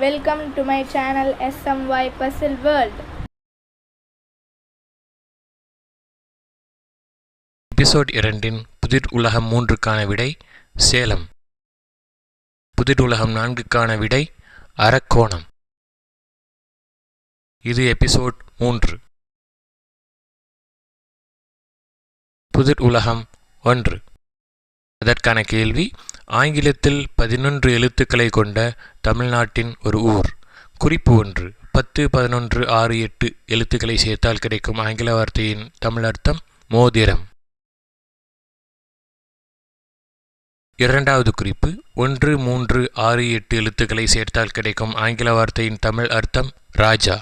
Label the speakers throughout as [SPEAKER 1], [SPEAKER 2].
[SPEAKER 1] Welcome to my channel SMY Puzzle World.
[SPEAKER 2] Episode 2 புதிர் உலகம் 3க்கான விடை சேலம். புதிர் உலகம் 4க்கான விடை அரக்கோணம். இது எபிசோட் 3. புதிர் உலகம் 1. அதற்கான கேள்வி: ஆங்கிலத்தில் 11 எழுத்துக்களை கொண்ட தமிழ்நாட்டின் ஒரு ஊர். குறிப்பு 1. 10, 11, 6, 8 எழுத்துக்களை சேர்த்தால் கிடைக்கும் ஆங்கில வார்த்தையின் தமிழ் அர்த்தம் மோதிரம். இரண்டாவது குறிப்பு: 1, 3, 6, 8 எழுத்துக்களை சேர்த்தால் கிடைக்கும் ஆங்கில வார்த்தையின் தமிழ் அர்த்தம் ராஜா.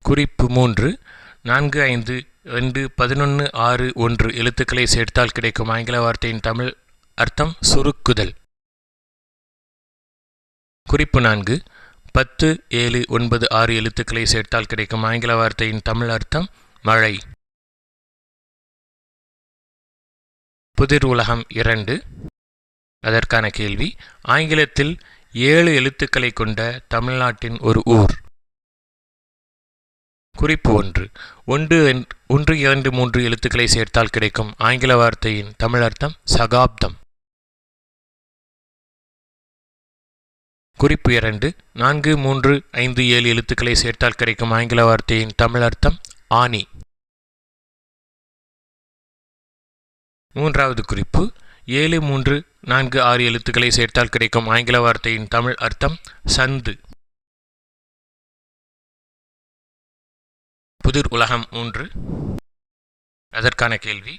[SPEAKER 2] குறிப்பு 3. 4, 5, 2, 11, 6, 1 எழுத்துக்களை சேர்த்தால் கிடைக்கும் ஆங்கில வார்த்தையின் தமிழ் அர்த்தம் சுருக்குதல். குறிப்பு 4. 10, 7, 9, 6 எழுத்துக்களை சேர்த்தால் கிடைக்கும் ஆங்கில வார்த்தையின் தமிழ் அர்த்தம் மழை. புதிர் உலகம் 2. அதற்கான கேள்வி: ஆங்கிலத்தில் 7 எழுத்துக்களை கொண்ட தமிழ்நாட்டின் ஒரு ஊர். குறிப்பு 1. 1, 2, 3 எழுத்துக்களை சேர்த்தால் கிடைக்கும் ஆங்கில வார்த்தையின் தமிழ் அர்த்தம் சகாப்தம். குறிப்பு 2. 4, 3, 5, 7 எழுத்துக்களை சேர்த்தால் கிடைக்கும் ஆங்கில வார்த்தையின் தமிழ் அர்த்தம் ஆனி. மூன்றாவது குறிப்பு: 7, 3, 4, 6 எழுத்துக்களை சேர்த்தால் கிடைக்கும் ஆங்கில வார்த்தையின் தமிழ் அர்த்தம் சந்து. புதிர் உலகம் 3. அதற்கான கேள்வி: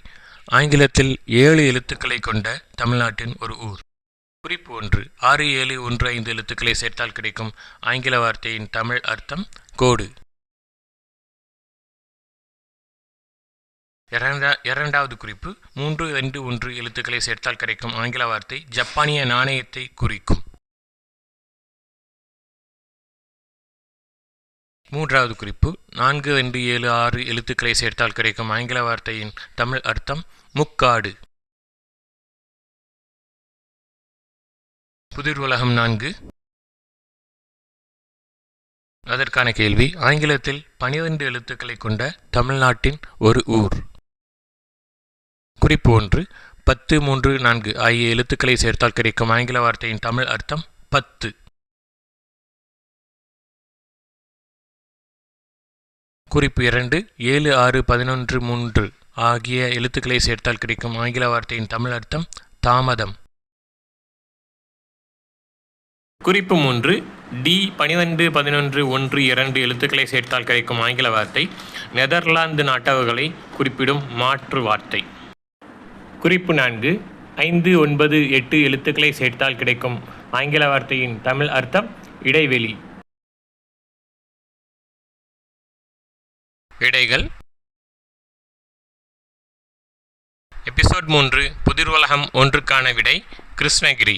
[SPEAKER 2] ஆங்கிலத்தில் 7 எழுத்துக்களை கொண்ட தமிழ்நாட்டின் ஒரு ஊர். குறிப்பு 1. 6, 7, 1, 5 எழுத்துக்களை சேர்த்தால் கிடைக்கும் ஆங்கில வார்த்தையின் தமிழ் அர்த்தம் கோடு. இரண்டாவது குறிப்பு: 3, 2, 1 எழுத்துக்களை சேர்த்தால் கிடைக்கும் ஆங்கில வார்த்தை ஜப்பானிய நாணயத்தை குறிக்கும். மூன்றாவது குறிப்பு: 4, 2, 7, 6 எழுத்துக்களை சேர்த்தால் கிடைக்கும் ஆங்கில வார்த்தையின் தமிழ் அர்த்தம் முக்காடு. புதிர் உலகம் 4. அதற்கான கேள்வி: ஆங்கிலத்தில் 12 எழுத்துக்களை கொண்ட தமிழ்நாட்டின் ஒரு ஊர். குறிப்பு 1. 10, 3, 4 ஆகிய எழுத்துக்களை சேர்த்தால் கிடைக்கும் ஆங்கில வார்த்தையின் தமிழ் அர்த்தம் 10. குறிப்பு 2. 7, 6, 11, 3 ஆகிய எழுத்துக்களை சேர்த்தால் கிடைக்கும் ஆங்கில வார்த்தையின் தமிழ் அர்த்தம் தாமதம். குறிப்பு 3. D 12, 11, 1, 2 எழுத்துக்களை சேர்த்தால் கிடைக்கும் ஆங்கில வார்த்தை நெதர்லாந்து நாட்டவர்களை குறிப்பிடும் மாற்று வார்த்தை. குறிப்பு 4. 5, 9, 8 எழுத்துக்களை சேர்த்தால் கிடைக்கும் ஆங்கில வார்த்தையின் தமிழ் அர்த்தம் இடைவெளி. விடைகள்: எபிசோட் 3 புதிர் உலகம் 1க்கான விடை கிருஷ்ணகிரி.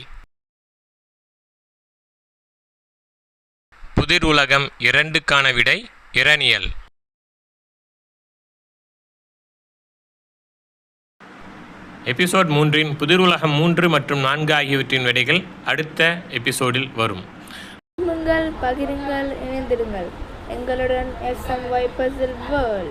[SPEAKER 2] புதிர் உலகம் 2க்கான விடை இரணியல். எபிசோட் 3 புதிர் உலகம் 3 மற்றும் 4 ஆகியவற்றின் விடைகள் அடுத்த எபிசோடில் வரும்.
[SPEAKER 1] பகிருங்கள், இணைந்திருங்கள் எங்களுடன் SMY Puzzle World.